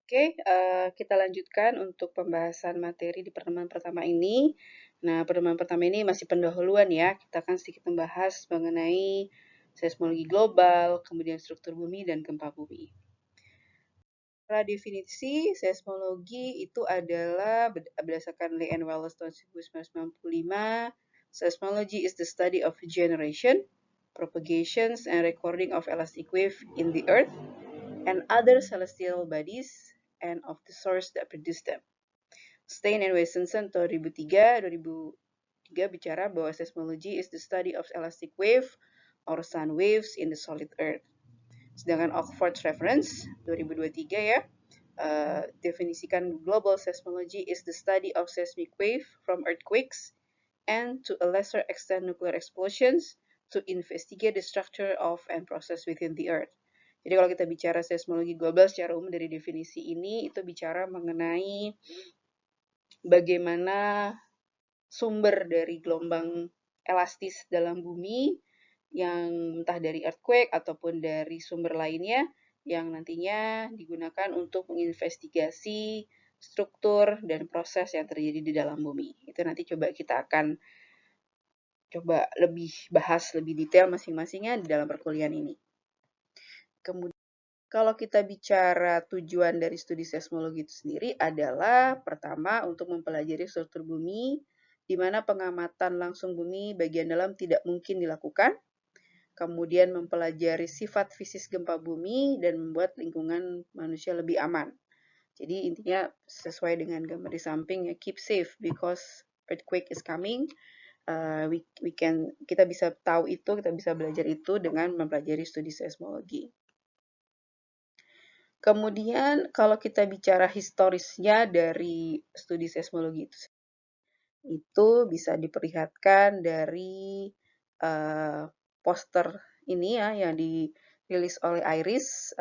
Oke, kita lanjutkan untuk pembahasan materi di pertemuan pertama ini. Nah, pertemuan pertama ini masih pendahuluan ya. Kita akan sedikit membahas mengenai seismologi global, kemudian struktur bumi dan gempa bumi. Secara definisi, seismologi itu adalah berdasarkan Lee and Wallace tahun 1995. Seismology is the study of generation, propagations, and recording of elastic wave in the earth and other celestial bodies and of the source that produce them. Stein and Westenson 2003 bicara bahwa seismology is the study of elastic wave or sun waves in the solid earth. Sedangkan Oxford Reference 2023 ya, definisikan global seismology is the study of seismic wave from earthquakes and to a lesser extent nuclear explosions to investigate the structure of and process within the earth. Jadi kalau kita bicara seismologi global secara umum dari definisi ini, itu bicara mengenai bagaimana sumber dari gelombang elastis dalam bumi yang entah dari earthquake ataupun dari sumber lainnya yang nantinya digunakan untuk menginvestigasi struktur dan proses yang terjadi di dalam bumi. Itu nanti kita akan coba lebih bahas lebih detail masing-masingnya di dalam perkuliahan ini. Kemudian kalau kita bicara tujuan dari studi seismologi itu sendiri adalah pertama untuk mempelajari struktur bumi, di mana pengamatan langsung bumi bagian dalam tidak mungkin dilakukan. Kemudian mempelajari sifat fisis gempa bumi dan membuat lingkungan manusia lebih aman. Jadi intinya sesuai dengan gambar di samping ya, keep safe because earthquake is coming. Kita bisa tahu itu, kita bisa belajar itu dengan mempelajari studi seismologi. Kemudian kalau kita bicara historisnya dari studi seismologi itu bisa diperlihatkan dari poster ini ya yang dirilis oleh IRIS.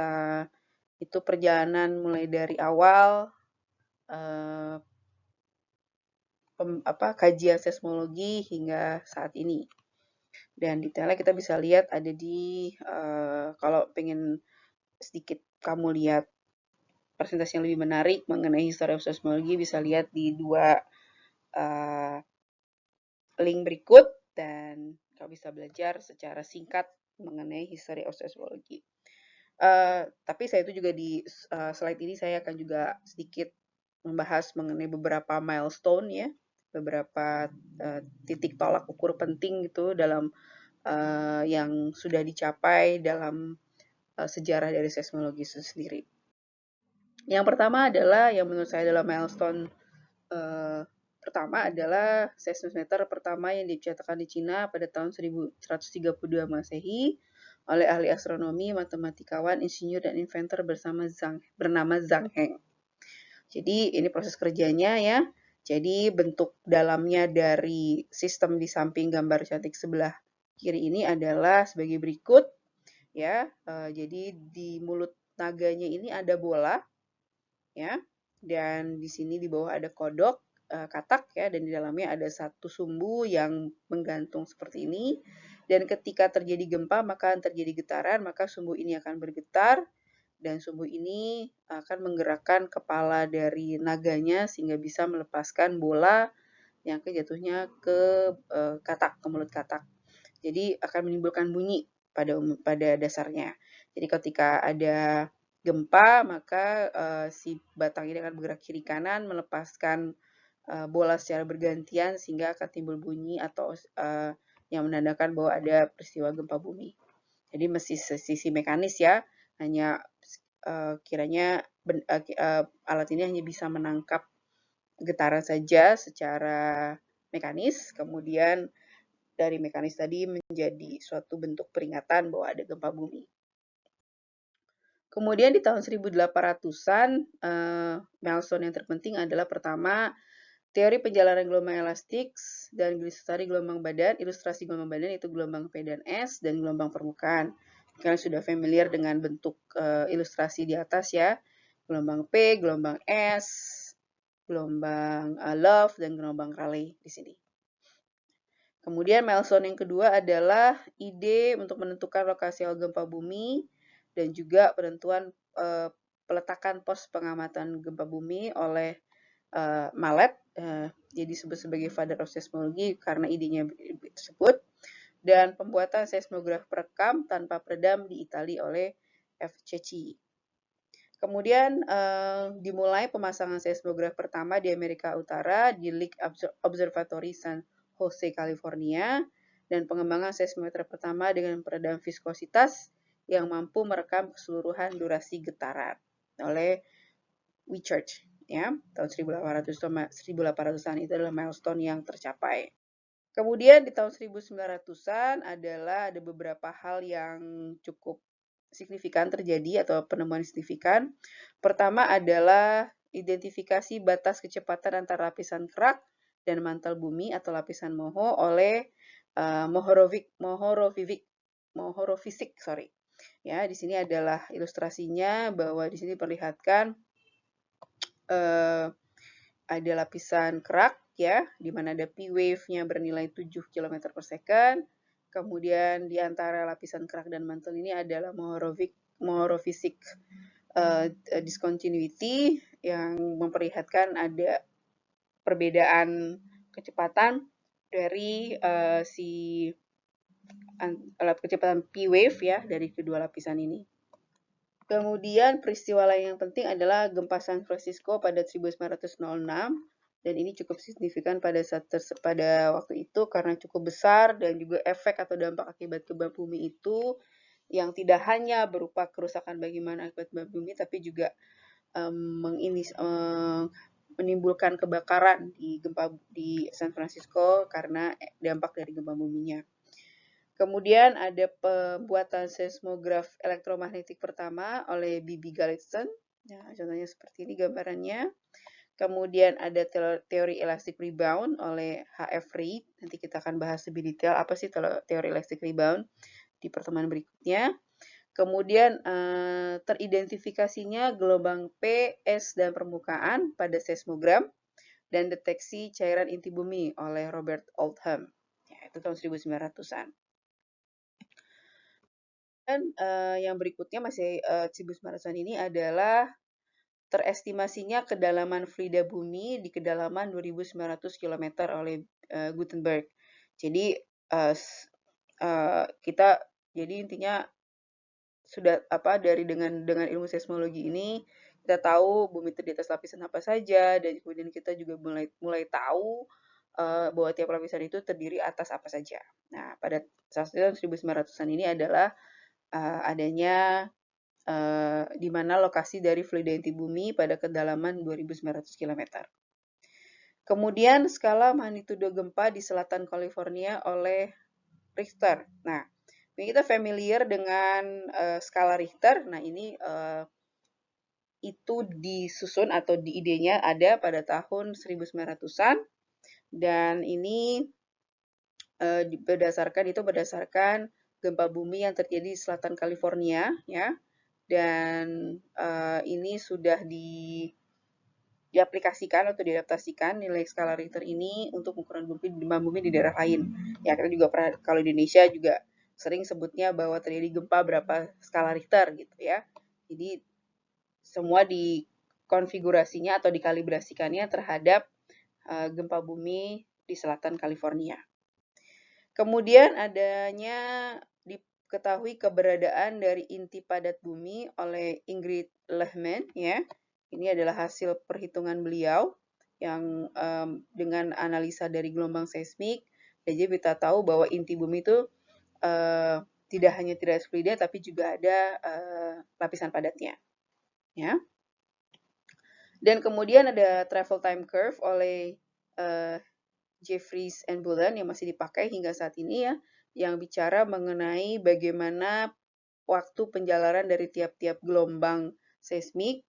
Itu perjalanan mulai dari awal kajian seismologi hingga saat ini. Dan detailnya kita bisa lihat ada di kalau pengen sedikit kamu lihat presentasi yang lebih menarik mengenai history of seismology bisa lihat di dua link berikut dan kau bisa belajar secara singkat mengenai history of seismology. Tapi saya itu juga di slide ini saya akan juga sedikit membahas mengenai beberapa milestone ya, beberapa titik tolak ukur penting gitu dalam yang sudah dicapai dalam sejarah dari seismologi itu sendiri. Yang pertama adalah yang menurut saya adalah milestone pertama adalah seismometer pertama yang dicetakkan di Cina pada tahun 1132 Masehi oleh ahli astronomi, matematikawan, insinyur, dan inventor bernama Zhang Heng. Jadi ini proses kerjanya ya. Jadi bentuk dalamnya dari sistem di samping gambar cantik sebelah kiri ini adalah sebagai berikut ya. Jadi di mulut naganya ini ada bola ya, dan di sini di bawah ada kodok katak ya, dan di dalamnya ada satu sumbu yang menggantung seperti ini. Dan ketika terjadi gempa maka terjadi getaran, maka sumbu ini akan bergetar dan sumbu ini akan menggerakkan kepala dari naganya sehingga bisa melepaskan bola yang jatuhnya ke katak, ke mulut katak. Jadi akan menimbulkan bunyi pada dasarnya. Jadi ketika ada gempa maka si batang ini akan bergerak kiri kanan melepaskan bola secara bergantian sehingga akan timbul bunyi atau yang menandakan bahwa ada peristiwa gempa bumi. Jadi masih sisi mekanis ya, hanya kiranya alat ini hanya bisa menangkap getaran saja secara mekanis, kemudian dari mekanis tadi menjadi suatu bentuk peringatan bahwa ada gempa bumi. Kemudian di tahun 1800-an, milestone yang terpenting adalah pertama, teori perjalanan gelombang elastik dan ilustrasi gelombang badan. Ilustrasi gelombang badan itu gelombang P dan S dan gelombang permukaan. Kalian sudah familiar dengan bentuk ilustrasi di atas ya. Gelombang P, gelombang S, gelombang Love, dan gelombang Rayleigh di sini. Kemudian milestone yang kedua adalah ide untuk menentukan lokasi awal gempa bumi dan juga penentuan peletakan pos pengamatan gempa bumi oleh Mallet, jadi disebut sebagai Father of Seismology karena idenya tersebut, dan pembuatan seismograf perekam tanpa peredam di Italia oleh F. Cecchi. Kemudian dimulai pemasangan seismograf pertama di Amerika Utara di Lick Observatory San Jose, California, dan pengembangan seismometer pertama dengan peredam viskositas yang mampu merekam keseluruhan durasi getaran oleh Wechurch, ya, tahun 1800-an itu adalah milestone yang tercapai. Kemudian di tahun 1900-an ada beberapa hal yang cukup signifikan terjadi atau penemuan signifikan. Pertama adalah identifikasi batas kecepatan antara lapisan kerak dan mantel bumi atau lapisan moho oleh Mohorovicic, sorry. Ya, di sini adalah ilustrasinya bahwa di sini diperlihatkan ada lapisan kerak, ya, di mana ada P wave-nya bernilai 7 km per second. Kemudian di antara lapisan kerak dan mantel ini adalah Mohorovicic discontinuity yang memperlihatkan ada perbedaan kecepatan dari kecepatan P wave, ya, dari kedua lapisan ini. Kemudian peristiwa lain yang penting adalah gempa San Francisco pada 1906, dan ini cukup signifikan pada waktu itu karena cukup besar dan juga efek atau dampak akibat gempa bumi itu yang tidak hanya berupa kerusakan bagaimana akibat gempa bumi, tapi juga menimbulkan kebakaran di San Francisco karena dampak dari gempa buminya. Kemudian ada pembuatan seismograf elektromagnetik pertama oleh B.B. Galitson. Ya, contohnya seperti ini gambarannya. Kemudian ada teori elastic rebound oleh H.F. Reid. Nanti kita akan bahas lebih detail apa sih teori elastic rebound di pertemuan berikutnya. Kemudian teridentifikasinya gelombang P, S, dan permukaan pada seismogram dan deteksi cairan inti bumi oleh Robert Oldham. Ya, itu tahun 1900-an. Dan yang berikutnya masih 1900-an ini adalah terestimasinya kedalaman fluida bumi di kedalaman 2.900 km oleh Gutenberg. Jadi jadi intinya sudah dengan ilmu seismologi ini kita tahu bumi itu di atas lapisan apa saja, dan kemudian kita juga mulai tahu bahwa tiap lapisan itu terdiri atas apa saja. Nah, pada saat 1900-an ini adalah adanya di mana lokasi dari fluida inti bumi pada kedalaman 2.900 km. Kemudian skala magnitudo gempa di selatan California oleh Richter. Nah, kita familiar dengan skala Richter. Nah, ini itu disusun atau di idenya ada pada tahun 1900-an, dan ini berdasarkan gempa bumi yang terjadi di selatan California, ya, dan ini sudah diaplikasikan atau diadaptasikan nilai skala Richter ini untuk ukuran gempa bumi di daerah lain. Ya, kita juga pernah, kalau di Indonesia juga sering sebutnya bahwa terjadi gempa berapa skala Richter gitu ya. Jadi semua dikonfigurasinya atau dikalibrasikannya terhadap gempa bumi di selatan California. Kemudian diketahui keberadaan dari inti padat bumi oleh Ingrid Lehman, ya. Ini adalah hasil perhitungan beliau yang dengan analisa dari gelombang seismik. Jadi kita tahu bahwa inti bumi itu tidak hanya tidak fluida tapi juga ada lapisan padatnya, ya. Dan kemudian ada travel time curve oleh Jeffries and Bullen yang masih dipakai hingga saat ini, ya, yang bicara mengenai bagaimana waktu penjalaran dari tiap-tiap gelombang seismik,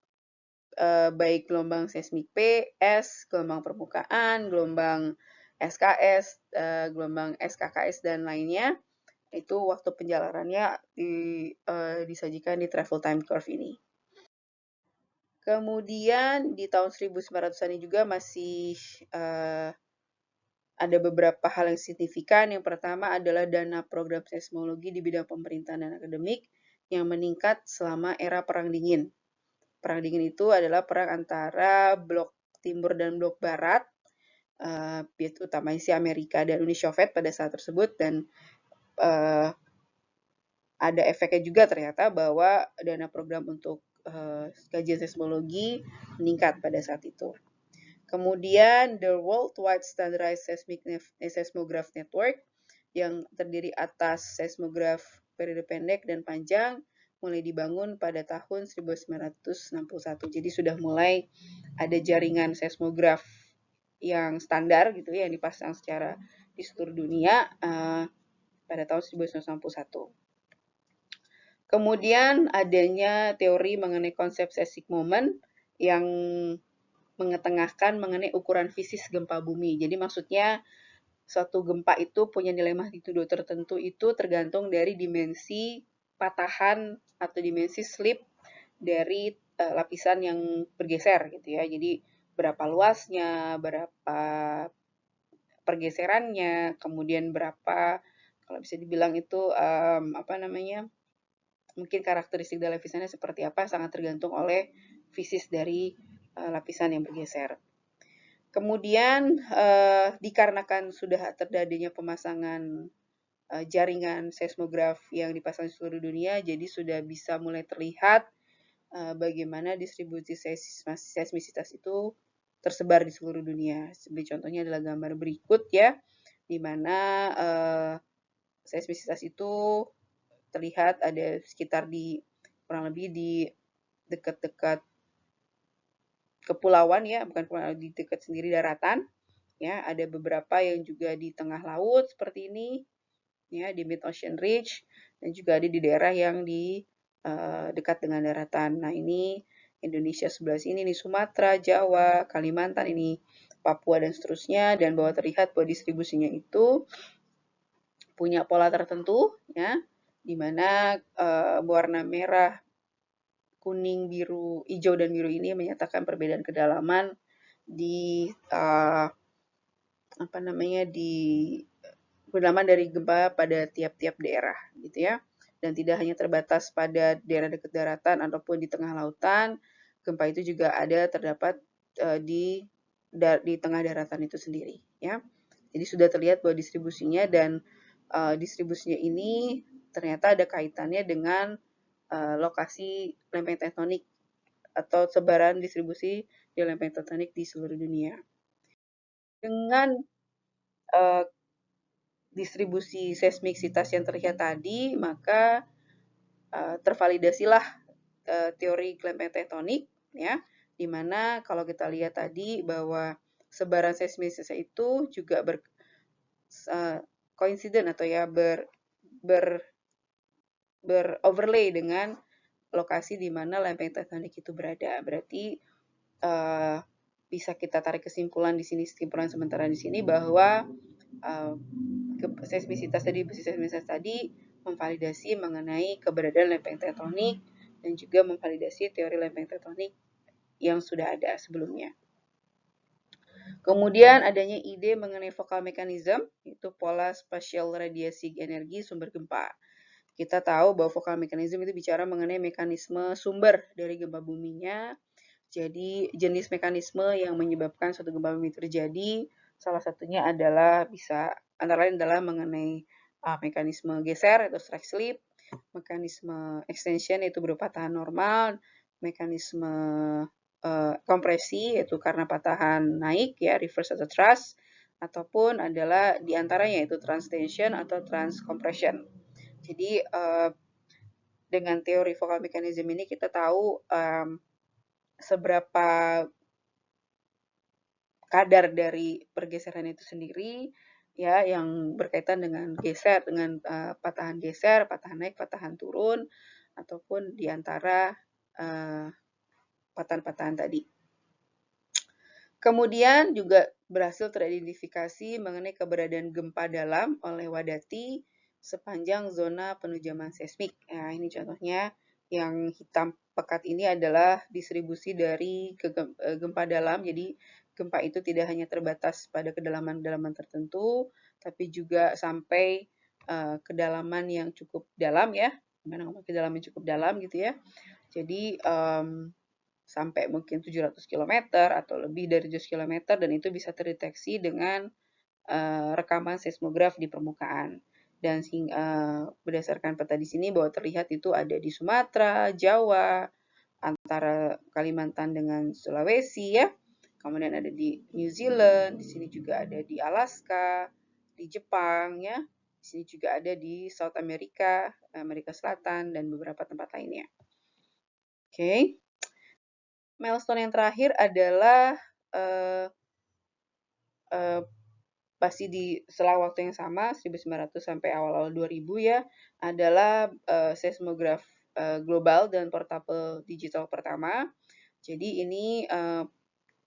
baik gelombang seismik P, S, gelombang permukaan, gelombang SKS, gelombang SKKS, dan lainnya. Itu waktu penjalarannya disajikan di travel time curve ini. Kemudian di tahun 1900-an ini juga masih ada beberapa hal yang signifikan. Yang pertama adalah dana program seismologi di bidang pemerintahan dan akademik yang meningkat selama era Perang Dingin. Perang Dingin itu adalah perang antara blok timur dan blok barat, utamanya si Amerika dan Uni Soviet pada saat tersebut, dan ada efeknya juga ternyata bahwa dana program untuk kajian seismologi meningkat pada saat itu. Kemudian the Worldwide Standardized Seismograph Network yang terdiri atas seismograf periode pendek dan panjang mulai dibangun pada tahun 1961. Jadi sudah mulai ada jaringan seismograf yang standar gitu ya, yang dipasang secara di seluruh dunia pada tahun 1961. Kemudian adanya teori mengenai konsep seismic moment yang mengetengahkan mengenai ukuran fisis gempa bumi. Jadi maksudnya suatu gempa itu punya nilai magnitudo tertentu itu tergantung dari dimensi patahan atau dimensi slip dari lapisan yang bergeser gitu ya. Jadi berapa luasnya, berapa pergeserannya, kemudian berapa kalau bisa dibilang itu apa namanya? Mungkin karakteristik dari lapisannya seperti apa sangat tergantung oleh fisis dari lapisan yang bergeser. Kemudian dikarenakan sudah terjadinya pemasangan jaringan seismograf yang dipasang di seluruh dunia, jadi sudah bisa mulai terlihat bagaimana distribusi seismisitas itu tersebar di seluruh dunia. Sebagai contohnya adalah gambar berikut ya, di mana seismisitas itu terlihat ada sekitar di kurang lebih di dekat-dekat kepulauan ya, bukan kepulauan, di dekat sendiri daratan. Ya, ada beberapa yang juga di tengah laut seperti ini, ya, di Mid Ocean Ridge, dan juga ada di daerah yang di dekat dengan daratan. Nah, ini Indonesia sebelah sini, ini Sumatera, Jawa, Kalimantan, ini Papua dan seterusnya, dan bahwa terlihat bahwa distribusinya itu punya pola tertentu, ya, di mana warna merah, kuning, biru, hijau, dan biru ini menyatakan perbedaan kedalaman di apa namanya di kedalaman dari gempa pada tiap-tiap daerah gitu ya. Dan tidak hanya terbatas pada daerah dekat daratan ataupun di tengah lautan, gempa itu juga ada terdapat di tengah daratan itu sendiri ya. Jadi sudah terlihat bahwa distribusinya dan distribusinya ini ternyata ada kaitannya dengan lokasi lempeng tektonik atau sebaran distribusi di lempeng tektonik di seluruh dunia. Dengan distribusi seismisitas yang terlihat tadi, maka tervalidasilah teori lempeng tektonik, ya, di mana kalau kita lihat tadi bahwa sebaran seismisitas itu juga coincident atau ya overlay dengan lokasi di mana lempeng tektonik itu berada. Berarti bisa kita tarik kesimpulan di sini, kesimpulan sementara di sini bahwa seismisitas tadi memvalidasi mengenai keberadaan lempeng tektonik dan juga memvalidasi teori lempeng tektonik yang sudah ada sebelumnya. Kemudian adanya ide mengenai focal mechanism, itu pola spatial radiasi energi sumber gempa. Kita tahu bahwa focal mechanism itu bicara mengenai mekanisme sumber dari gempa buminya. Jadi jenis mekanisme yang menyebabkan suatu gempa bumi terjadi, salah satunya adalah antara lain adalah mengenai mekanisme geser atau strike slip, mekanisme extension yaitu berupa patahan normal, mekanisme kompresi yaitu karena patahan naik ya reverse atau thrust, ataupun adalah diantaranya yaitu transtension atau transcompression. Jadi dengan teori focal mechanism ini kita tahu seberapa kadar dari pergeseran itu sendiri ya yang berkaitan dengan patahan geser, patahan naik, patahan turun ataupun di antara patahan-patahan tadi. Kemudian juga berhasil teridentifikasi mengenai keberadaan gempa dalam oleh Wadati sepanjang zona penujaman seismik. Nah, ini contohnya yang hitam pekat ini adalah distribusi dari gempa dalam. Jadi gempa itu tidak hanya terbatas pada kedalaman-kedalaman tertentu, tapi juga sampai kedalaman yang cukup dalam ya. Gimana ngomong kedalaman cukup dalam gitu ya. Jadi sampai mungkin 700 km atau lebih dari 700 km, dan itu bisa terdeteksi dengan rekaman seismograf di permukaan. Dan berdasarkan peta di sini bahwa terlihat itu ada di Sumatera, Jawa, antara Kalimantan dengan Sulawesi ya. Kemudian ada di New Zealand, di sini juga ada di Alaska, di Jepang ya. Di sini juga ada di South America, Amerika Selatan, dan beberapa tempat lainnya. Oke. Milestone yang terakhir adalah pasti di setelah waktu yang sama 1900 sampai awal-awal 2000 ya, adalah seismograf global dan portable digital pertama. Jadi ini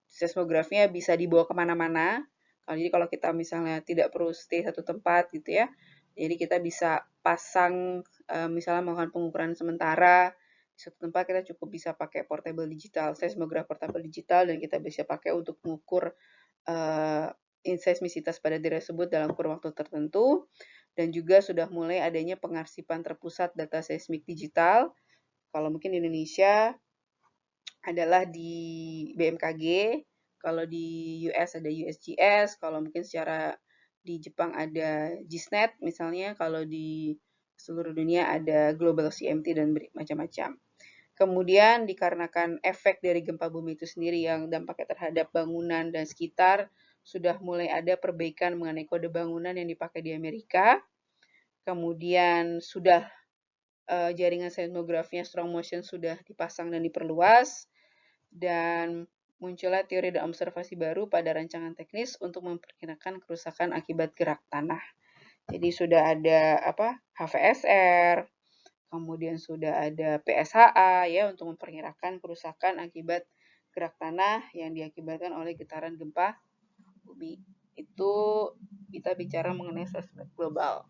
seismografnya bisa dibawa kemana-mana. Jadi kalau kita misalnya tidak perlu stay satu tempat gitu ya, jadi kita bisa pasang misalnya melakukan pengukuran sementara di satu tempat, kita cukup bisa pakai portable digital, seismograf portable digital, dan kita bisa pakai untuk mengukur seismisitas pada daerah tersebut dalam kurun waktu tertentu. Dan juga sudah mulai adanya pengarsipan terpusat data seismik digital. Kalau mungkin di Indonesia adalah di BMKG, kalau di US ada USGS, kalau mungkin secara di Jepang ada GISNet misalnya, kalau di seluruh dunia ada Global CMT dan macam-macam. Kemudian dikarenakan efek dari gempa bumi itu sendiri yang dampaknya terhadap bangunan dan sekitar, sudah mulai ada perbaikan mengenai kode bangunan yang dipakai di Amerika. Kemudian sudah jaringan seismografnya strong motion sudah dipasang dan diperluas, dan muncullah teori dan observasi baru pada rancangan teknis untuk memperkirakan kerusakan akibat gerak tanah. Jadi sudah ada HVSR, kemudian sudah ada PSHA ya untuk memperkirakan kerusakan akibat gerak tanah yang diakibatkan oleh getaran gempa bumi. Itu kita bicara mengenai seismik global.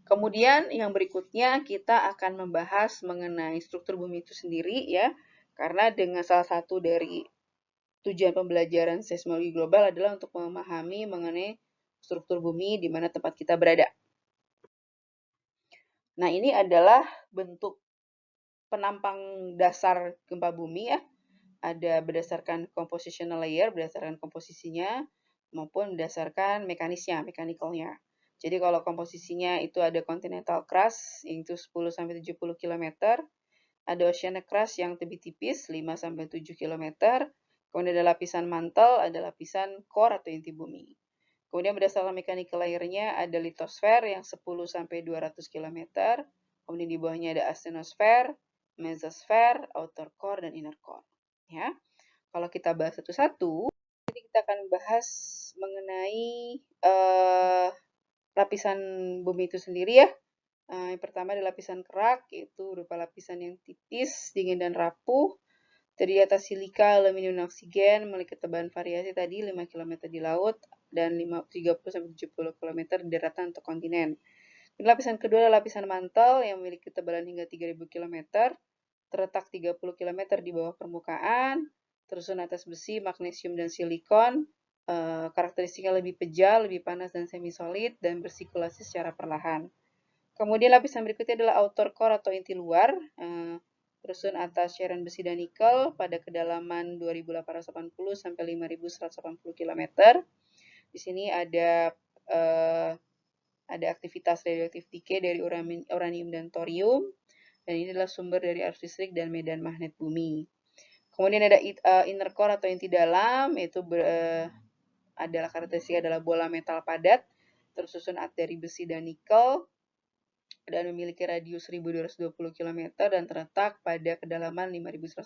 Kemudian yang berikutnya kita akan membahas mengenai struktur bumi itu sendiri ya. Karena dengan salah satu dari tujuan pembelajaran seismologi global adalah untuk memahami mengenai struktur bumi di mana tempat kita berada. Nah, ini adalah bentuk penampang dasar gempa bumi ya. Ada berdasarkan compositional layer, berdasarkan komposisinya, maupun berdasarkan mechanical-nya. Jadi kalau komposisinya itu ada continental crust, yaitu 10-70 km, ada oceanic crust yang lebih tipis, 5-7 km, kemudian ada lapisan mantel, ada lapisan core atau inti bumi. Kemudian berdasarkan mechanical layer-nya ada litosfer yang 10-200 km, kemudian di bawahnya ada asthenosfer, mesosfer, outer core, dan inner core. Ya, kalau kita bahas satu-satu, jadi kita akan bahas mengenai lapisan bumi itu sendiri ya. Yang pertama ada lapisan kerak, yaitu berupa lapisan yang tipis, dingin dan rapuh, terdiri atas silika, aluminium, dan oksigen, memiliki ketebalan variasi tadi 5 km di laut dan 30-70 km di daratan atau kontinen. Dan lapisan kedua adalah lapisan mantel yang memiliki ketebalan hingga 3000 km, terletak 30 km di bawah permukaan, tersusun atas besi, magnesium, dan silikon. Karakteristiknya lebih pejal, lebih panas dan semi-solid, dan bersirkulasi secara perlahan. Kemudian lapisan berikutnya adalah outer core atau inti luar, tersusun atas cairan besi dan nikel pada kedalaman 2880 sampai 5180 km. Di sini ada aktivitas radioaktif decay dari uranium dan thorium, dan ini adalah sumber dari arus listrik dan medan magnet bumi. Kemudian ada inner core atau inti dalam, yaitu adalah karakteristik adalah bola metal padat, tersusun dari besi dan nikel, dan memiliki radius 1220 km dan terletak pada kedalaman 5180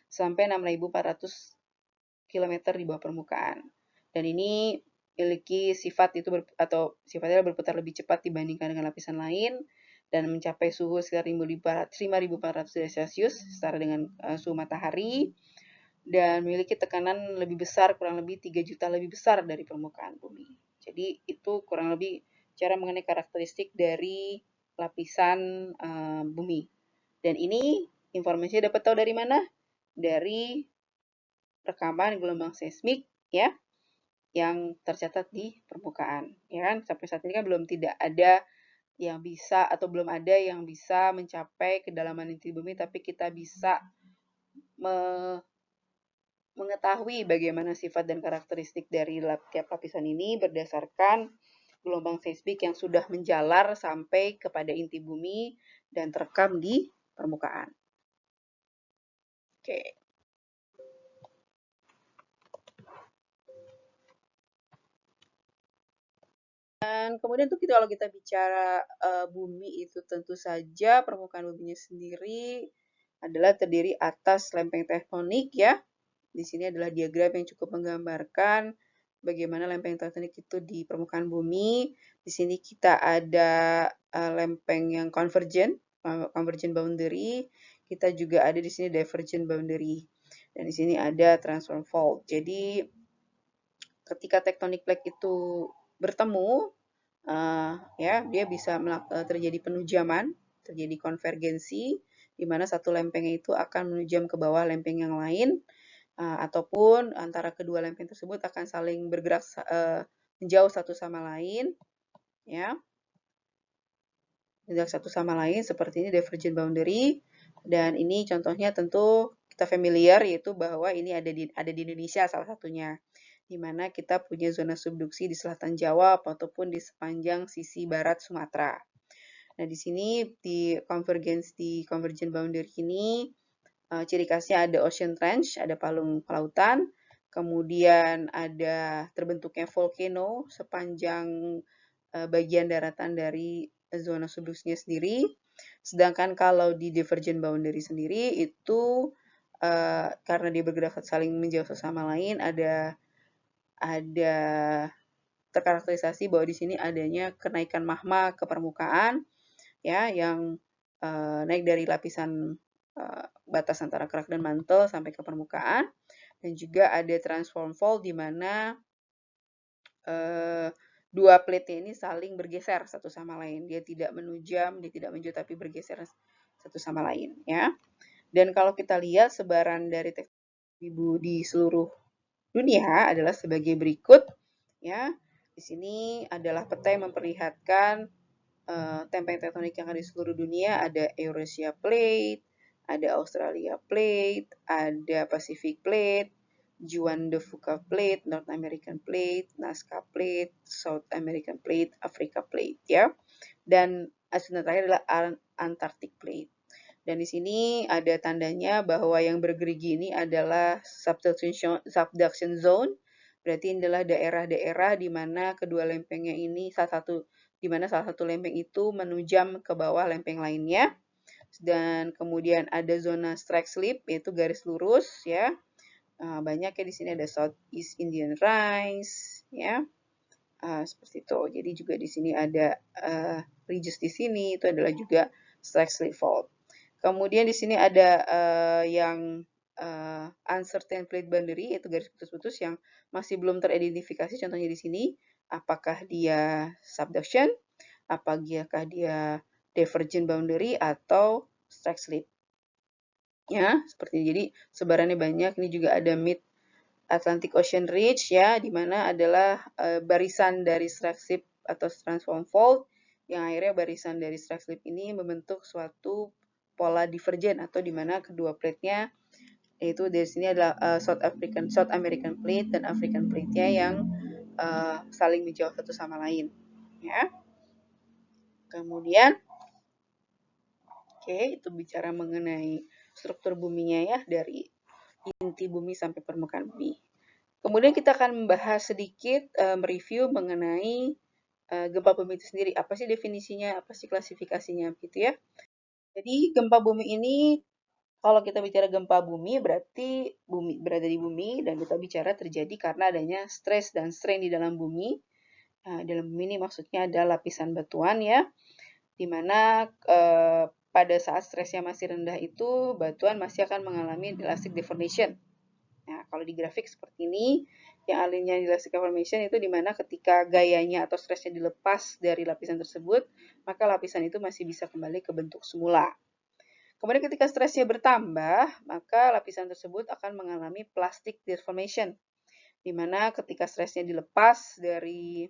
sampai 6400 km di bawah permukaan. Dan ini memiliki sifat atau sifatnya berputar lebih cepat dibandingkan dengan lapisan lain dan mencapai suhu sekitar 5400 derajat Celcius setara dengan suhu matahari, dan memiliki tekanan lebih besar, kurang lebih 3 juta lebih besar dari permukaan bumi. Jadi itu kurang lebih cara mengenai karakteristik dari lapisan bumi. Dan ini informasinya dapat tahu dari mana? Dari rekaman gelombang seismik ya yang tercatat di permukaan. Ya kan? Sampai saat ini kan belum tidak ada yang bisa atau belum ada yang bisa mencapai kedalaman inti bumi, tapi kita bisa mengetahui bagaimana sifat dan karakteristik dari tiap lapisan ini berdasarkan gelombang seismik yang sudah menjalar sampai kepada inti bumi dan terekam di permukaan. Oke. Dan kemudian tuh kalau kita bicara bumi itu tentu saja permukaan buminya sendiri adalah terdiri atas lempeng tektonik ya. Di sini adalah diagram yang cukup menggambarkan bagaimana lempeng tektonik itu di permukaan bumi. Di sini kita ada lempeng yang convergent boundary. Kita juga ada di sini divergent boundary. Dan di sini ada transform fault. Jadi ketika tectonic plate itu bertemu, ya dia bisa terjadi penujaman, terjadi konvergensi, di mana satu lempengnya itu akan menujam ke bawah lempeng yang lain, ataupun antara kedua lempeng tersebut akan saling bergerak menjauh satu sama lain, ya, menjauh satu sama lain seperti ini divergent boundary. Dan ini contohnya tentu kita familiar yaitu bahwa ini ada di Indonesia salah satunya, di mana kita punya zona subduksi di selatan Jawa ataupun di sepanjang sisi barat Sumatera. Nah, di sini di convergent boundary ini ciri khasnya ada ocean trench, ada palung kelautan, kemudian ada terbentuknya volcano sepanjang bagian daratan dari zona subduksinya sendiri. Sedangkan kalau di divergent boundary sendiri itu karena dia bergerak saling menjauh sesama lain, ada terkarakterisasi bahwa di sini adanya kenaikan magma ke permukaan ya yang naik dari lapisan batas antara kerak dan mantel sampai ke permukaan, dan juga ada transform fault di mana dua plate ini saling bergeser satu sama lain. Dia tidak menujam, dia tidak menjauh tapi bergeser satu sama lain ya. Dan kalau kita lihat sebaran dari tektonik di seluruh dunia adalah sebagai berikut ya. Di sini adalah peta yang memperlihatkan lempeng tektonik yang ada di seluruh dunia. Ada Eurasia Plate, ada Australia Plate, ada Pacific Plate, Juan de Fuca Plate, North American Plate, Nazca Plate, South American Plate, Africa Plate ya. Dan hasil terakhir adalah Antarctic Plate. Dan di sini ada tandanya bahwa yang bergerigi ini adalah subduction zone. Berarti ini adalah daerah-daerah di mana kedua lempengnya ini di mana salah satu lempeng itu menujam ke bawah lempeng lainnya. Dan kemudian ada zona strike slip yaitu garis lurus ya. Banyak ya di sini ada Southeast Indian Rise ya. Seperti itu. Jadi juga di sini ada ridges di sini itu adalah juga strike slip fault. Kemudian di sini ada yang uncertain plate boundary, yaitu garis putus-putus yang masih belum teridentifikasi. Contohnya di sini, apakah dia subduction, apakah dia divergent boundary, atau strike slip. Ya, seperti ini. Jadi sebarannya banyak. Ini juga ada mid Atlantic Ocean Ridge ya, di mana adalah barisan dari strike slip atau transform fault yang akhirnya barisan dari strike slip ini membentuk suatu pola divergen atau di mana kedua plate-nya yaitu dari sini adalah South American Plate dan African Plate-nya yang saling menjauh satu sama lain ya. Kemudian itu bicara mengenai struktur buminya ya dari inti bumi sampai permukaan bumi. Kemudian kita akan membahas sedikit mereview mengenai gempa bumi itu sendiri. Apa sih definisinya, apa sih klasifikasinya gitu ya. Jadi gempa bumi ini kalau kita bicara gempa bumi berarti bumi berada di bumi dan kita bicara terjadi karena adanya stres dan strain di dalam bumi. Nah, dalam bumi ini maksudnya ada lapisan batuan ya, di mana pada saat stresnya masih rendah itu batuan masih akan mengalami elastic deformation. Nah, kalau di grafik seperti ini, yang alignnya elastic deformation itu di mana ketika gayanya atau stresnya dilepas dari lapisan tersebut, maka lapisan itu masih bisa kembali ke bentuk semula. Kemudian ketika stresnya bertambah, maka lapisan tersebut akan mengalami plastic deformation, di mana ketika stresnya dilepas dari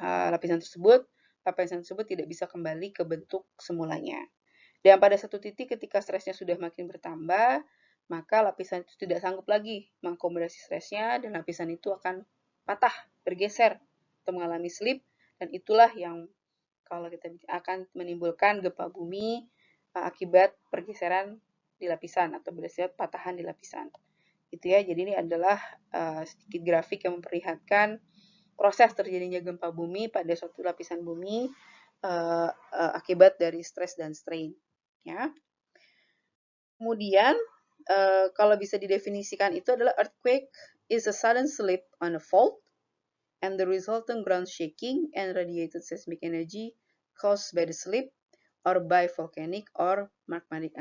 lapisan tersebut, lapisan tersebut tidak bisa kembali ke bentuk semulanya. Dan pada satu titik ketika stresnya sudah makin bertambah, maka lapisan itu tidak sanggup lagi mengakomodasi stresnya dan lapisan itu akan patah, bergeser atau mengalami slip, dan itulah yang kalau kita akan menimbulkan gempa bumi akibat pergeseran di lapisan atau berdasarkan patahan di lapisan. Itu ya, jadi ini adalah sedikit grafik yang memperlihatkan proses terjadinya gempa bumi pada suatu lapisan bumi akibat dari stres dan strain. Ya. Kemudian kalau bisa didefinisikan itu adalah earthquake is a sudden slip on a fault and the resulting ground shaking and radiated seismic energy caused by the slip or by volcanic or magmatic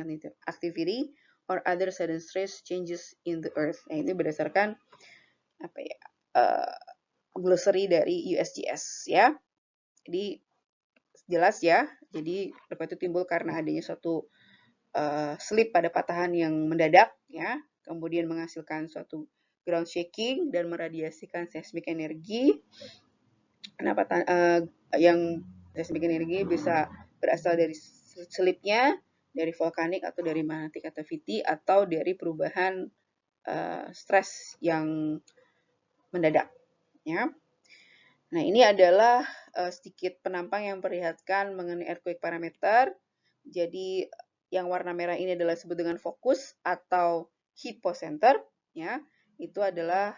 activity or other sudden stress changes in the earth. Nah, ini berdasarkan apa ya? Glossary dari USGS ya. Jadi jelas ya. Jadi earthquake itu timbul karena adanya suatu slip pada patahan yang mendadak ya, kemudian menghasilkan suatu ground shaking dan meradiasikan seismic energi. Nah, yang seismic energi bisa berasal dari slipnya, dari volkanik atau dari magnetic activity atau dari perubahan stres yang mendadak ya. Nah, ini adalah sedikit penampang yang memperlihatkan mengenai earthquake parameter. Jadi yang warna merah ini adalah disebut dengan fokus atau hypocenter ya. Itu adalah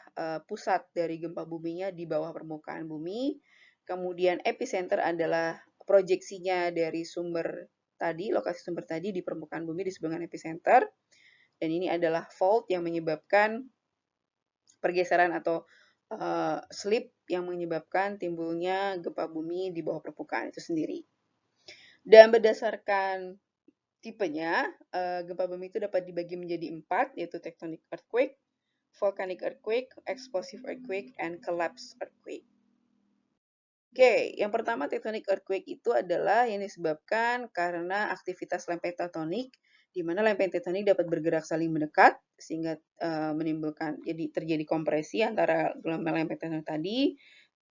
pusat dari gempa buminya di bawah permukaan bumi. Kemudian epicenter adalah proyeksinya dari sumber tadi, lokasi sumber tadi di permukaan bumi disebut dengan epicenter. Dan ini adalah fault yang menyebabkan pergeseran atau slip yang menyebabkan timbulnya gempa bumi di bawah permukaan itu sendiri. Dan berdasarkan tipenya, gempa bumi itu dapat dibagi menjadi 4, yaitu tectonic earthquake, volcanic earthquake, explosive earthquake, and collapse earthquake. Oke, yang pertama tectonic earthquake itu adalah yang disebabkan karena aktivitas lempeng tektonik, di mana lempeng tektonik dapat bergerak saling mendekat sehingga menimbulkan terjadi kompresi antara gelombang lempeng tektonik tadi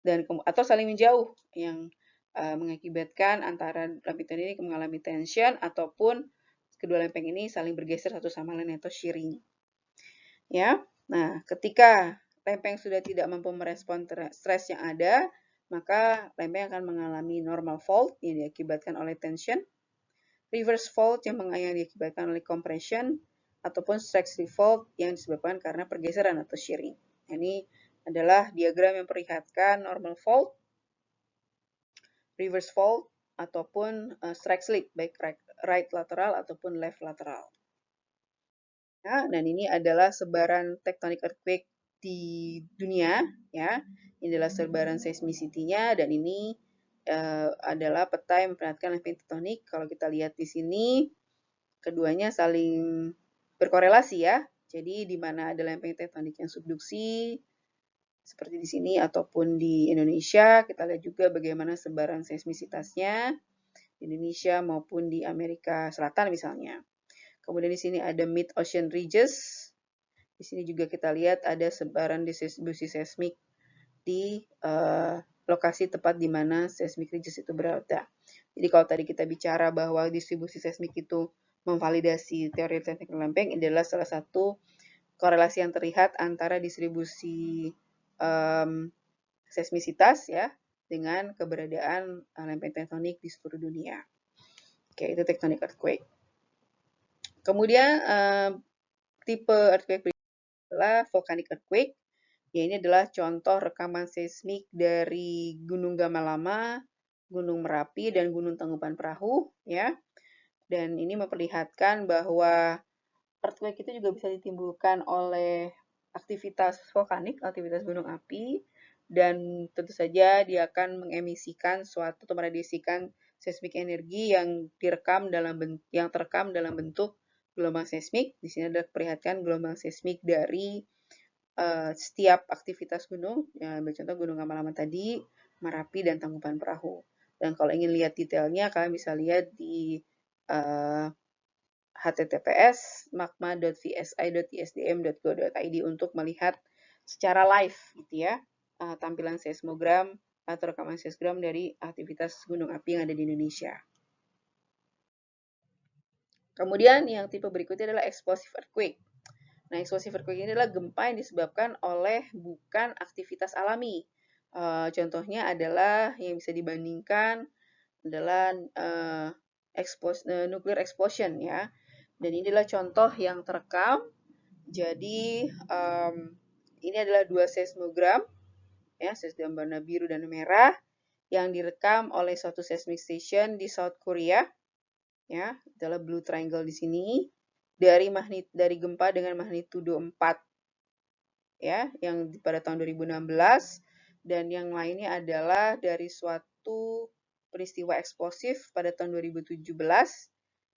dan atau saling menjauh yang mengakibatkan antara lempeng tektonik mengalami tension ataupun kedua lempeng ini saling bergeser satu sama lain atau shearing. Ya. Nah, ketika lempeng sudah tidak mampu merespon stres yang ada, maka lempeng akan mengalami normal fault yang diakibatkan oleh tension, reverse fault yang diakibatkan oleh compression, ataupun structural fault yang disebabkan karena pergeseran atau shearing. Ini adalah diagram yang memperlihatkan normal fault, reverse fault, ataupun strike slip, baik right lateral ataupun left lateral. Ya, dan ini adalah sebaran tectonic earthquake di dunia, ya. Ini adalah sebaran seismicity-nya, dan ini adalah peta yang memperlihatkan lempeng tektonik. Kalau kita lihat di sini, keduanya saling berkorelasi ya. Jadi di mana ada lempeng tektonik yang subduksi, seperti di sini ataupun di Indonesia, kita lihat juga bagaimana sebaran seismisitasnya di Indonesia maupun di Amerika Selatan misalnya. Kemudian di sini ada mid ocean ridges. Di sini juga kita lihat ada sebaran distribusi seismik di lokasi tepat di mana seismic ridges itu berada. Jadi kalau tadi kita bicara bahwa distribusi seismik itu memvalidasi teori tektonik lempeng, ini adalah salah satu korelasi yang terlihat antara distribusi seismisitas ya dengan keberadaan lempeng tektonik di seluruh dunia. Oke, itu tectonic earthquake. Kemudian tipe earthquake adalah volcanic earthquake. Ya, ini adalah contoh rekaman seismik dari Gunung Gamalama, Gunung Merapi, dan Gunung Tangkuban Perahu. Ya. Dan ini memperlihatkan bahwa earthquake itu juga bisa ditimbulkan oleh aktivitas volkanik, aktivitas gunung api, dan tentu saja dia akan mengemisikan suatu atau meradiasikan seismik energi yang terekam dalam bentuk gelombang seismik. Di sini ada perlihatkan gelombang seismik dari setiap aktivitas gunung, ya, contoh Gunung Gamalama tadi, Merapi, dan Tangkuban Perahu. Dan kalau ingin lihat detailnya, kalian bisa lihat di https magma.vsi.isdm.go.id untuk melihat secara live gitu ya tampilan seismogram atau rekaman seismogram dari aktivitas gunung api yang ada di Indonesia. Kemudian yang tipe berikutnya adalah explosive earthquake. Nah, explosive earthquake ini adalah gempa yang disebabkan oleh bukan aktivitas alami. Contohnya adalah yang bisa dibandingkan adalah nuclear explosion ya. Dan ini adalah contoh yang terekam. Jadi ini adalah dua seismogram ya, seismogram warna biru dan merah yang direkam oleh suatu seismic station di South Korea ya, adalah blue triangle di sini dari gempa dengan magnitudo 4 ya, yang pada tahun 2016 dan yang lainnya adalah dari suatu peristiwa eksplosif pada tahun 2017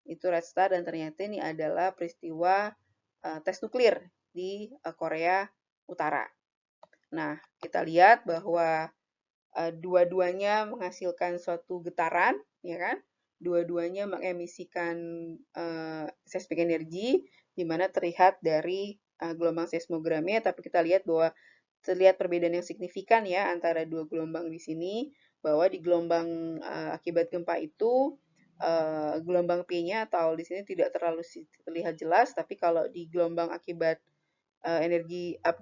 itu Red Star dan ternyata ini adalah peristiwa tes nuklir di Korea Utara. Nah, kita lihat bahwa dua-duanya menghasilkan suatu getaran, ya kan? Dua-duanya mengemisikan seismic energy, di mana terlihat dari gelombang seismogramnya, tapi kita lihat bahwa terlihat perbedaan yang signifikan ya antara dua gelombang di sini, bahwa di gelombang akibat gempa itu gelombang P-nya atau di sini tidak terlalu terlihat jelas, tapi kalau di gelombang akibat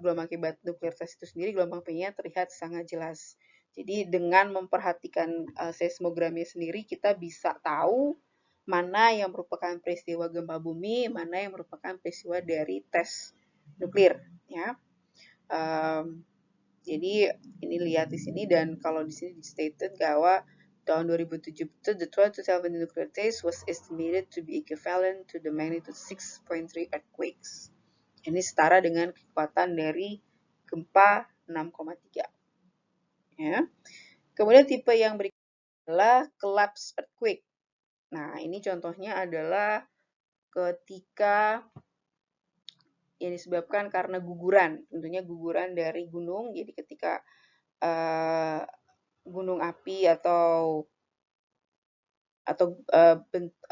gelombang akibat nuklir test itu sendiri, gelombang P-nya terlihat sangat jelas. Jadi dengan memperhatikan seismogramnya sendiri, kita bisa tahu mana yang merupakan peristiwa gempa bumi, mana yang merupakan peristiwa dari tes nuklir. Ya, jadi ini lihat di sini dan kalau di sini stated bahwa tahun 2007 the 12-7 nuclear test was estimated to be equivalent to the magnitude 6.3 earthquakes. Ini setara dengan kekuatan dari gempa 6,3. Ya. Kemudian tipe yang berikutnya adalah collapse earthquake. Nah, ini contohnya adalah ketika yang disebabkan karena guguran, tentunya guguran dari gunung. Jadi ketika gunung api atau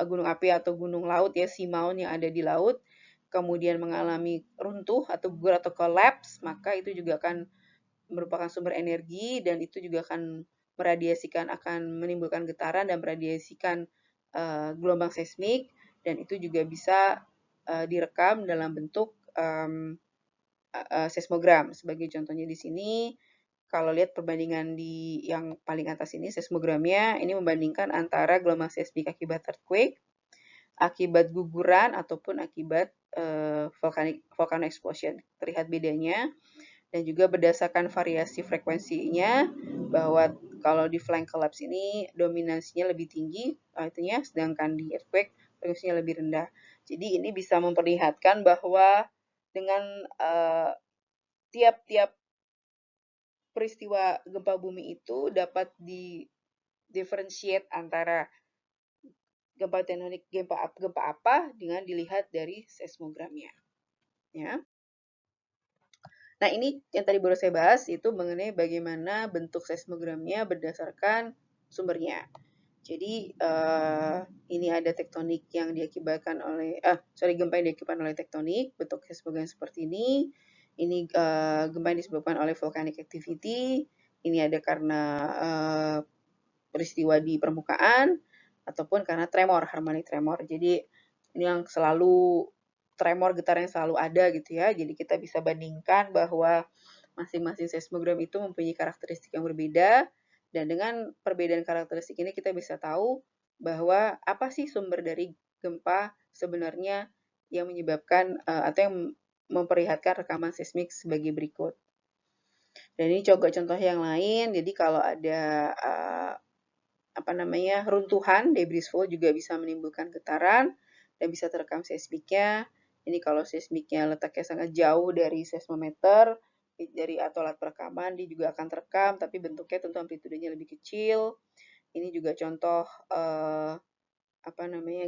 gunung api atau gunung laut ya, seamounts yang ada di laut kemudian mengalami runtuh atau gugur atau collapse, maka itu juga akan merupakan sumber energi dan itu juga akan akan menimbulkan getaran dan meradiasikan gelombang seismik dan itu juga bisa direkam dalam bentuk seismogram. Sebagai contohnya di sini, kalau lihat perbandingan di yang paling atas ini seismogramnya, ini membandingkan antara gelombang seismik akibat earthquake, akibat guguran ataupun akibat volcanic explosion. Terlihat bedanya dan juga berdasarkan variasi frekuensinya bahwa kalau di flank collapse ini dominansinya lebih tinggi artinya sedangkan di earthquake frekuensinya lebih rendah. Jadi ini bisa memperlihatkan bahwa dengan tiap-tiap peristiwa gempa bumi itu dapat di differentiate antara gempa tektonik gempa apa dengan dilihat dari seismogramnya. Ya. Nah, ini yang tadi baru saya bahas itu mengenai bagaimana bentuk seismogramnya berdasarkan sumbernya. Jadi ini ada tektonik yang diakibatkan oleh gempa yang diakibatkan oleh tektonik, bentuk seismogram seperti ini. Ini gempa yang disebabkan oleh volcanic activity. Ini ada karena peristiwa di permukaan ataupun karena tremor, harmonic tremor. Jadi ini yang selalu tremor getar yang selalu ada gitu ya. Jadi kita bisa bandingkan bahwa masing-masing seismogram itu mempunyai karakteristik yang berbeda dan dengan perbedaan karakteristik ini kita bisa tahu bahwa apa sih sumber dari gempa sebenarnya yang menyebabkan atau yang memperlihatkan rekaman seismik sebagai berikut. Dan ini contoh yang lain. Jadi kalau ada runtuhan, debris fall juga bisa menimbulkan getaran dan bisa terekam seismiknya. Ini kalau seismiknya letaknya sangat jauh dari seismometer, dari atau alat perekaman, dia juga akan terekam, tapi bentuknya tentu amplitudenya lebih kecil. Ini juga contoh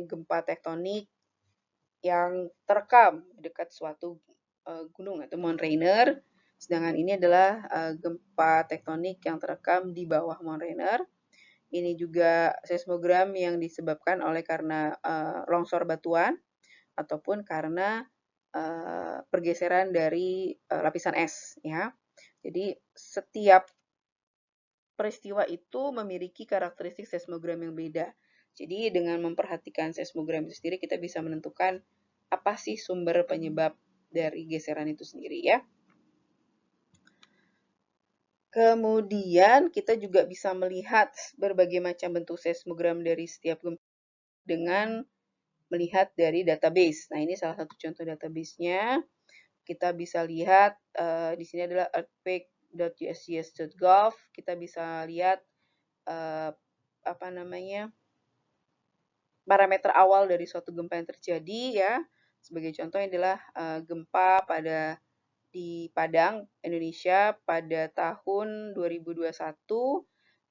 gempa tektonik yang terekam dekat suatu gunung atau Mount Rainier. Sedangkan ini adalah gempa tektonik yang terekam di bawah Mount Rainier. Ini juga seismogram yang disebabkan oleh karena longsor batuan ataupun karena pergeseran dari lapisan es ya. Jadi setiap peristiwa itu memiliki karakteristik seismogram yang beda. Jadi dengan memperhatikan seismogram itu sendiri kita bisa menentukan apa sih sumber penyebab dari geseran itu sendiri ya. Kemudian kita juga bisa melihat berbagai macam bentuk seismogram dari setiap gempa dengan melihat dari database. Nah, ini salah satu contoh database-nya. Kita bisa lihat di sini adalah earthquake.usgs.gov. Kita bisa lihat apa namanya parameter awal dari suatu gempa yang terjadi ya. Sebagai contoh adalah gempa di Padang, Indonesia pada tahun 2021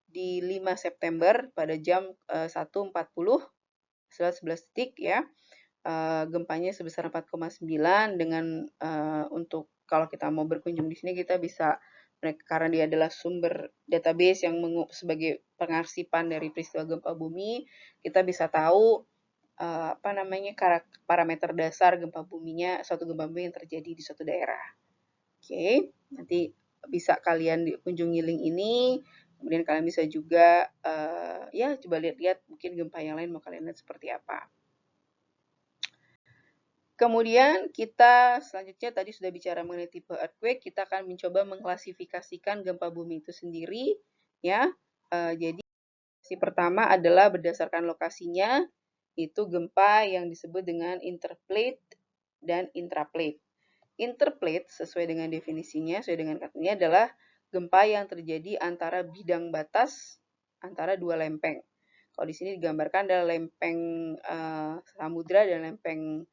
di 5 September pada jam 1.40 11 detik ya. Gempanya sebesar 4,9 dengan untuk kalau kita mau berkunjung di sini kita bisa karena dia adalah sumber database yang sebagai pengarsipan dari peristiwa gempa bumi, kita bisa tahu apa namanya parameter dasar gempa buminya suatu gempa bumi yang terjadi di suatu daerah. Oke, nanti bisa kalian kunjungi link ini, kemudian kalian bisa juga ya coba lihat-lihat mungkin gempa yang lain mau kalian lihat seperti apa. Kemudian kita selanjutnya tadi sudah bicara mengenai tipe earthquake, kita akan mencoba mengklasifikasikan gempa bumi itu sendiri ya. Jadi si pertama adalah berdasarkan lokasinya, itu gempa yang disebut dengan interplate dan intraplate. Interplate sesuai dengan definisinya, sesuai dengan katanya adalah gempa yang terjadi antara bidang batas antara dua lempeng. Kalau di sini digambarkan adalah lempeng samudra dan lempeng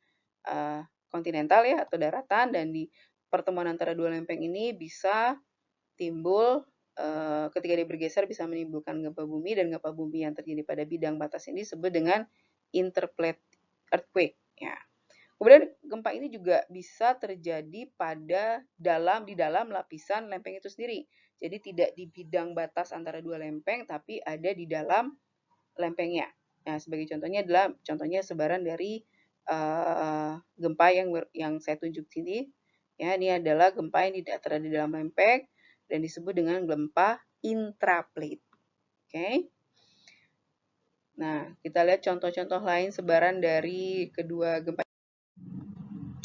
kontinental ya atau daratan, dan di pertemuan antara dua lempeng ini bisa timbul ketika dia bergeser bisa menimbulkan gempa bumi, dan gempa bumi yang terjadi pada bidang batas ini disebut dengan interplate earthquake ya. Kemudian gempa ini juga bisa terjadi di dalam lapisan lempeng itu sendiri. Jadi tidak di bidang batas antara dua lempeng tapi ada di dalam lempengnya. Nah, sebagai contohnya adalah sebaran dari gempa yang saya tunjuk sini. Ya, ini adalah gempa yang tidak di dalam lempeng dan disebut dengan gempa intraplate. Oke. Nah, kita lihat contoh-contoh lain sebaran dari kedua gempa.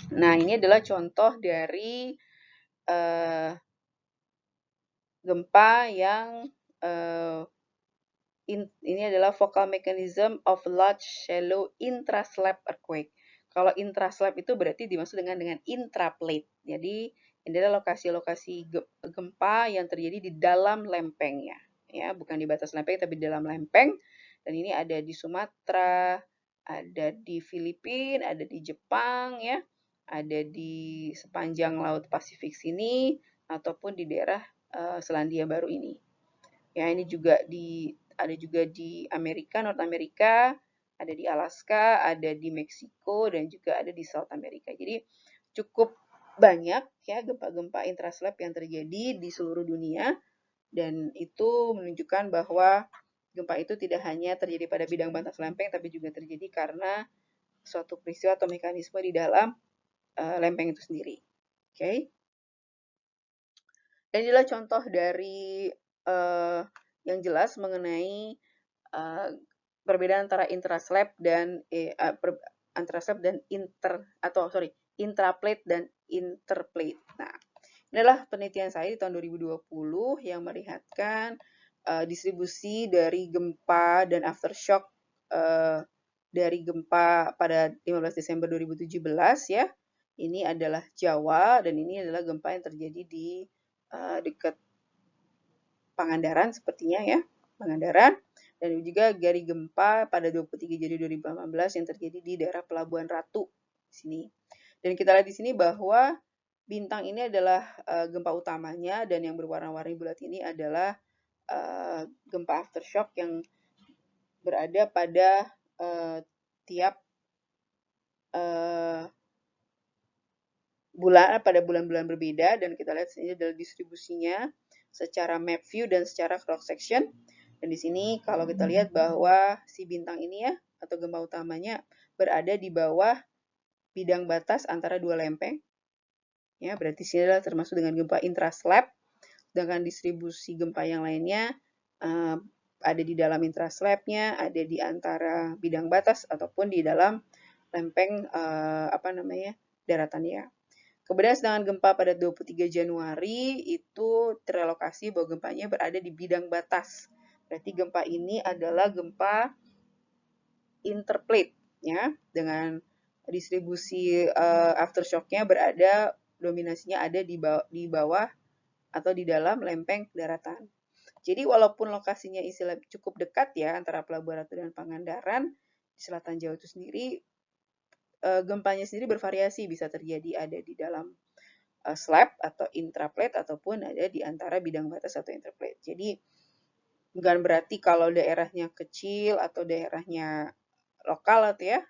Nah, ini adalah contoh dari gempa yang ini adalah focal mechanism of large shallow intraslab earthquake. Kalau intraslab itu berarti dimaksud dengan intraplate. Jadi ini adalah lokasi-lokasi gempa yang terjadi di dalam lempengnya, ya, bukan di batas lempeng tapi di dalam lempeng. Dan ini ada di Sumatera, ada di Filipina, ada di Jepang, ya, ada di sepanjang Laut Pasifik sini, ataupun di daerah Selandia Baru ini. Ya, ini juga ada juga di Amerika, North America, ada di Alaska, ada di Meksiko, dan juga ada di South America. Jadi cukup banyak ya gempa-gempa intraslab yang terjadi di seluruh dunia, dan itu menunjukkan bahwa gempa itu tidak hanya terjadi pada bidang batas lempeng, tapi juga terjadi karena suatu peristiwa atau mekanisme di dalam lempeng itu sendiri. Oke. Dan inilah contoh dari yang jelas mengenai perbedaan antara intraslab dan intraplate dan interplate. Nah, inilah penelitian saya di tahun 2020 yang melihatkan distribusi dari gempa dan aftershock dari gempa pada 15 Desember 2017 ya. Ini adalah Jawa dan ini adalah gempa yang terjadi di dekat Pangandaran sepertinya ya, Pangandaran. Dan juga dari gempa pada 23 Januari 2018 yang terjadi di daerah Pelabuhan Ratu di sini. Dan kita lihat di sini bahwa bintang ini adalah gempa utamanya, dan yang berwarna-warni bulat ini adalah gempa aftershock yang berada pada tiap pada bulan-bulan berbeda, dan kita lihat sini adalah distribusinya secara map view dan secara cross section. Dan di sini kalau kita lihat bahwa si bintang ini ya atau gempa utamanya berada di bawah bidang batas antara dua lempeng. Ya, berarti sini adalah termasuk dengan gempa intraslab. Dengan distribusi gempa yang lainnya ada di dalam intraslabnya, ada di antara bidang batas ataupun di dalam lempeng daratannya. Kemudian sedangkan gempa pada 23 Januari itu terelokasi bahwa gempanya berada di bidang batas. Berarti gempa ini adalah gempa interplate ya, dengan distribusi aftershocknya berada, dominasinya ada di bawah atau di dalam lempeng daratan. Jadi walaupun lokasinya istilah cukup dekat ya antara Pelabuhan Ratu dan Pangandaran di selatan Jawa itu sendiri, gempanya sendiri bervariasi, bisa terjadi ada di dalam slab atau intraplate ataupun ada di antara bidang batas atau interplate. Jadi bukan berarti kalau daerahnya kecil atau daerahnya lokal atau ya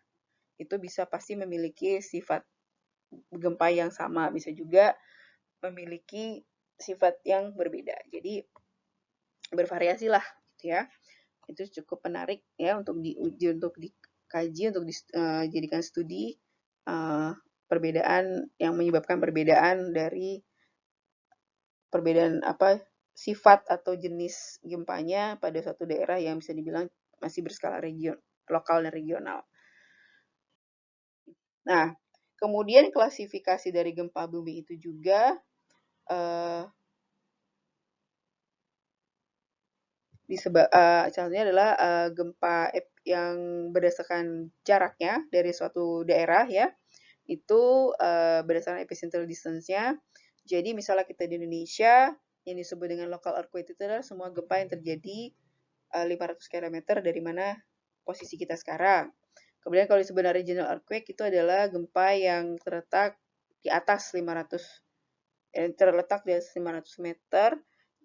itu bisa pasti memiliki sifat gempa yang sama, bisa juga memiliki sifat yang berbeda. Jadi bervariasi lah gitu ya. Itu cukup menarik ya untuk diuji, untuk dikaji, untuk dijadikan studi perbedaan yang menyebabkan perbedaan dari perbedaan sifat atau jenis gempanya pada suatu daerah yang bisa dibilang masih berskala lokal dan regional. Nah, kemudian klasifikasi dari gempa bumi itu juga contohnya adalah gempa yang berdasarkan jaraknya dari suatu daerah ya, itu berdasarkan epicenter distance-nya. Jadi misalnya kita di Indonesia, yang disebut dengan local earthquake itu adalah semua gempa yang terjadi 500 km dari mana posisi kita sekarang. Kemudian kalau disebut regional earthquake itu adalah gempa yang terletak di atas 500 meter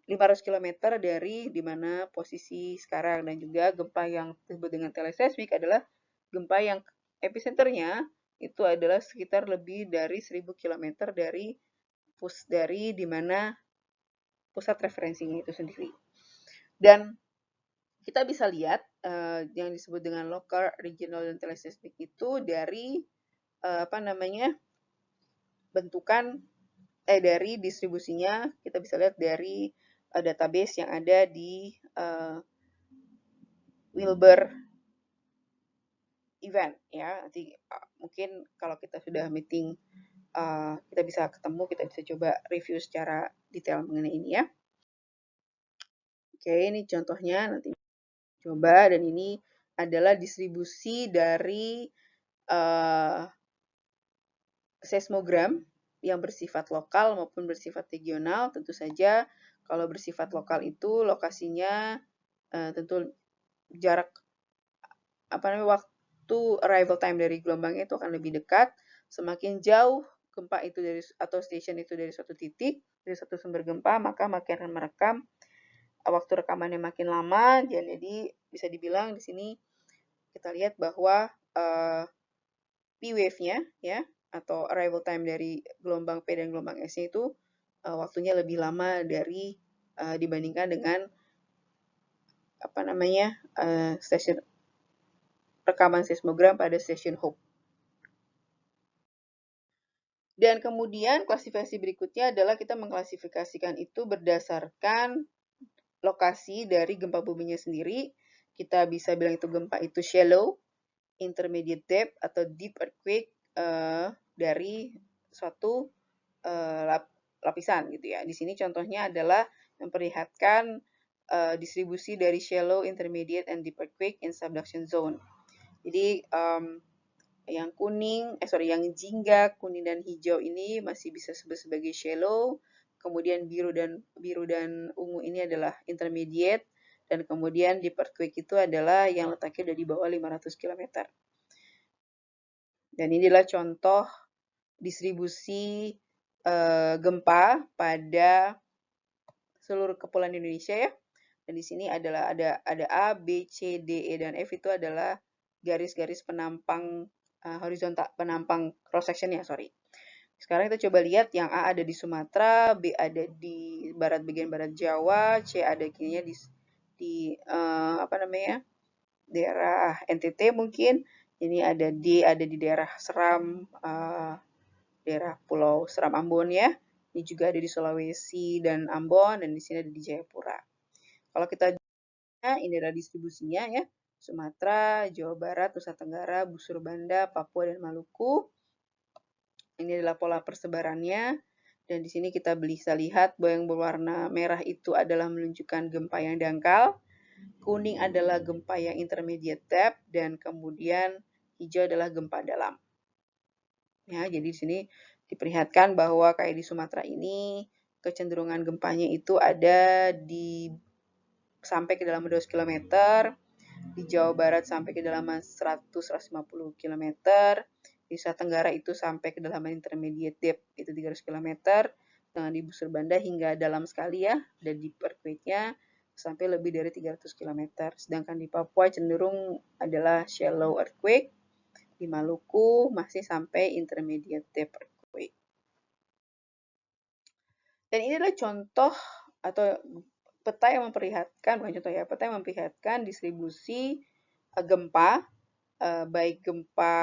500 km dari dimana posisi sekarang, dan juga gempa yang disebut dengan teleseismik adalah gempa yang epicenternya itu adalah sekitar lebih dari 1000 km dari dimana pusat referensinya itu sendiri. Dan kita bisa lihat yang disebut dengan local, regional, dan teleseismik itu dari bentukan dari distribusinya. Kita bisa lihat dari database yang ada di Wilbur event ya. Nanti mungkin kalau kita sudah meeting kita bisa ketemu, kita bisa coba review secara detail mengenai ini ya. Oke, ini contohnya nanti coba, dan ini adalah distribusi dari seismogram yang bersifat lokal maupun bersifat regional. Tentu saja kalau bersifat lokal itu lokasinya tentu jarak waktu arrival time dari gelombangnya itu akan lebih dekat. Semakin jauh gempa itu atau station itu dari suatu titik, dari suatu sumber gempa, maka makin akan merekam, waktu rekamannya makin lama. Jadi bisa dibilang di sini kita lihat bahwa P wave-nya ya, atau arrival time dari gelombang P dan gelombang S-nya itu waktunya lebih lama dari dibandingkan dengan stasiun rekaman seismogram pada stasiun Hope. Dan kemudian klasifikasi berikutnya adalah kita mengklasifikasikan itu berdasarkan lokasi dari gempa buminya sendiri. Kita bisa bilang itu gempa itu shallow, intermediate depth, atau deep earthquake dari suatu lapisan gitu ya. Di sini contohnya adalah memperlihatkan distribusi dari shallow, intermediate, and deep earthquake in subduction zone. Jadi yang yang jingga, kuning, dan hijau ini masih bisa disebut sebagai shallow. Kemudian biru dan ungu ini adalah intermediate, dan kemudian deep earthquake itu adalah yang letaknya udah di bawah 500 km. Dan ini adalah contoh distribusi gempa pada seluruh kepulauan Indonesia ya. Dan di sini adalah ada A, B, C, D, E, dan F itu adalah garis-garis penampang horizontal, penampang cross section ya, sorry. Sekarang kita coba lihat yang A ada di Sumatera, B ada di bagian barat Jawa, C ada kayaknya di daerah NTT mungkin. Ini ada D ada di daerah Seram, daerah Pulau Seram Ambon ya. Ini juga ada di Sulawesi dan Ambon, dan di sini ada di Jayapura. Kalau kita ini adalah distribusinya ya. Sumatera, Jawa Barat, Nusa Tenggara, Busur Banda, Papua, dan Maluku. Ini adalah pola persebarannya. Dan di sini kita bisa lihat bahwa yang berwarna merah itu adalah menunjukkan gempa yang dangkal. Kuning adalah gempa yang intermediate depth. Dan kemudian hijau adalah gempa dalam. Ya, jadi di sini diperlihatkan bahwa kayak di Sumatera ini kecenderungan gempanya itu ada di sampai ke dalam 200 km, di Jawa Barat sampai kedalaman 100-150 km, di Nusa Tenggara itu sampai kedalaman intermediate depth itu 300 km, dan di Busur Banda hingga dalam sekali ya, dan di earthquake-nya sampai lebih dari 300 km. Sedangkan di Papua cenderung adalah shallow earthquake, di Maluku masih sampai intermediate depth earthquake. Dan ini adalah contoh atau peta yang memperlihatkan, bukan contoh ya, peta yang memperlihatkan distribusi gempa, baik gempa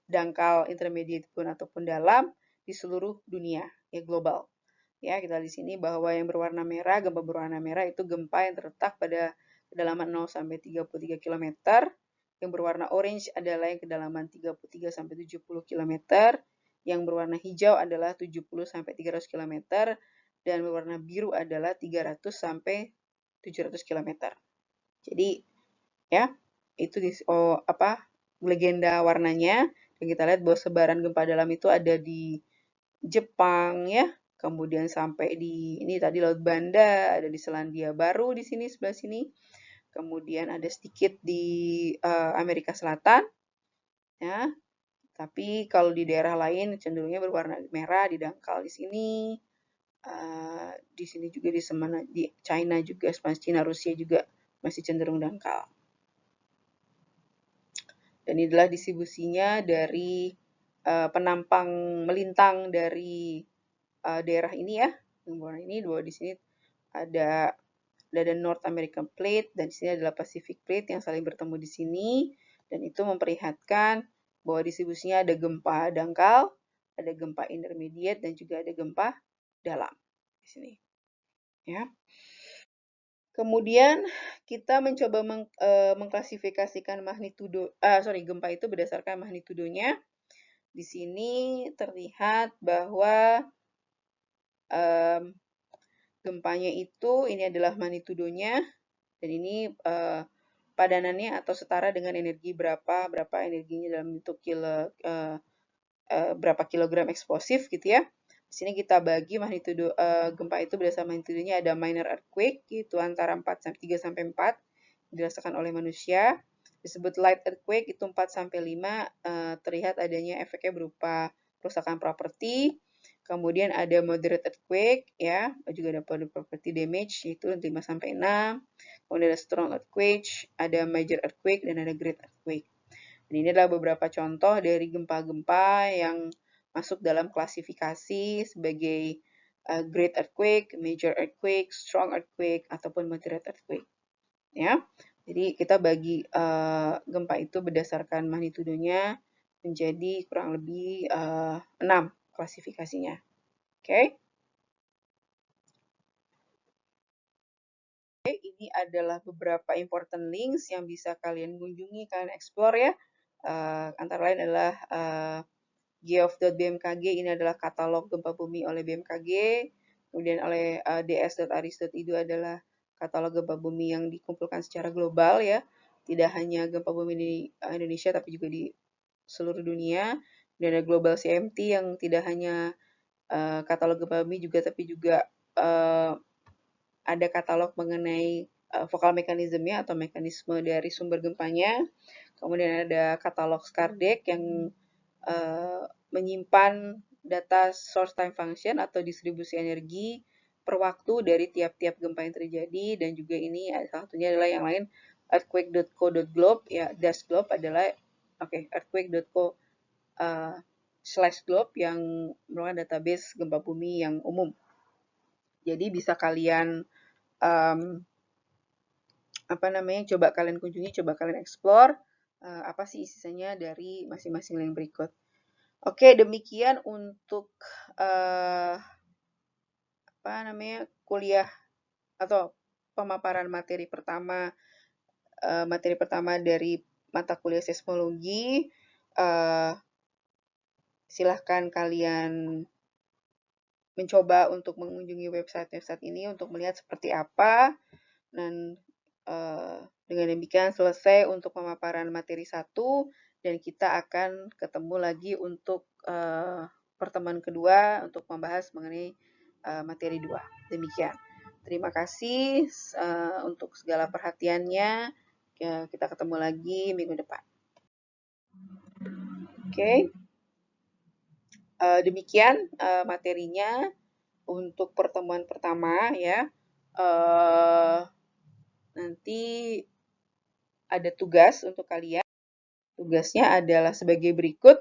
dangkal, intermediate pun ataupun dalam di seluruh dunia, ya global. Ya, kita di sini bahwa yang berwarna merah, gempa berwarna merah itu gempa yang terletak pada kedalaman 0 sampai 33 km. Yang berwarna orange adalah yang kedalaman 33 sampai 70 km. Yang berwarna hijau adalah 70 sampai 300 km dan berwarna biru adalah 300 sampai 700 km. Jadi ya, itu legenda warnanya, dan kita lihat bahwa sebaran gempa dalam itu ada di Jepang ya, kemudian sampai di ini tadi Laut Banda, ada di Selandia Baru di sini sebelah sini, kemudian ada sedikit di Amerika Selatan ya. Tapi kalau di daerah lain cenderungnya berwarna merah, di dangkal di sini, di sini juga di China juga, China, Rusia juga masih cenderung dangkal. Dan ini adalah distribusinya dari penampang melintang dari daerah ini ya. Yang warna ini dua di sini ada North American Plate dan di sini adalah Pacific Plate yang saling bertemu di sini, dan itu memperlihatkan bahwa distribusinya ada gempa dangkal, ada gempa intermediate dan juga ada gempa dalam di sini. Ya. Kemudian kita mencoba mengklasifikasikan gempa itu berdasarkan magnitudonya. Di sini terlihat bahwa gempanya itu ini adalah magnitudonya, dan ini padanannya atau setara dengan energi berapa energinya dalam bentuk berapa kilogram eksplosif gitu ya. Di sini kita bagi magnitudo gempa itu berdasarkan magnitudonya, ada minor earthquake itu antara 3 sampai 4 dirasakan oleh manusia. Disebut light earthquake itu 4 sampai 5, terlihat adanya efeknya berupa kerusakan properti. Kemudian ada moderate earthquake ya, juga ada property damage itu 5 sampai 6. Kemudian ada strong earthquake, ada major earthquake dan ada great earthquake. Dan ini adalah beberapa contoh dari gempa-gempa yang masuk dalam klasifikasi sebagai great earthquake, major earthquake, strong earthquake, ataupun moderate earthquake. Ya, jadi kita bagi gempa itu berdasarkan magnitudonya menjadi kurang lebih 6 klasifikasinya. Oke. Ini adalah beberapa important links yang bisa kalian kunjungi, kalian explore ya. Antara lain adalah geof.bmkg, ini adalah katalog gempa bumi oleh BMKG. Kemudian oleh ds.aris.id adalah katalog gempa bumi yang dikumpulkan secara global ya. Tidak hanya gempa bumi di Indonesia tapi juga di seluruh dunia. Dan ada Global CMT yang tidak hanya katalog gempa bumi juga tapi juga ada katalog mengenai vokal mekanismenya atau mekanisme dari sumber gempanya. Kemudian ada katalog SCARDEC yang menyimpan data source time function atau distribusi energi per waktu dari tiap-tiap gempa yang terjadi, dan juga ini salah satunya adalah yang lain earthquake.co.globe ya, -globe adalah earthquake.co /globe yang merupakan database gempa bumi yang umum. Jadi bisa kalian coba kalian kunjungi, coba kalian explore apa sih isinya dari masing-masing link berikut. Oke, demikian untuk kuliah atau pemaparan materi pertama dari mata kuliah seismologi. Silahkan kalian mencoba untuk mengunjungi website-website ini untuk melihat seperti apa. Dan dengan demikian selesai untuk pemaparan materi 1, dan kita akan ketemu lagi untuk pertemuan kedua untuk membahas mengenai materi 2. Demikian. Terima kasih untuk segala perhatiannya. Kita ketemu lagi minggu depan. Oke. Demikian materinya untuk pertemuan pertama ya. Nanti ada tugas untuk kalian. Tugasnya adalah sebagai berikut.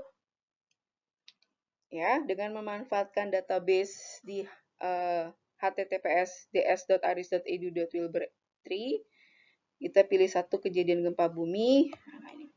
Ya, dengan memanfaatkan database di https://ds.aris.edu.wilber3, kita pilih satu kejadian gempa bumi. Nah, ini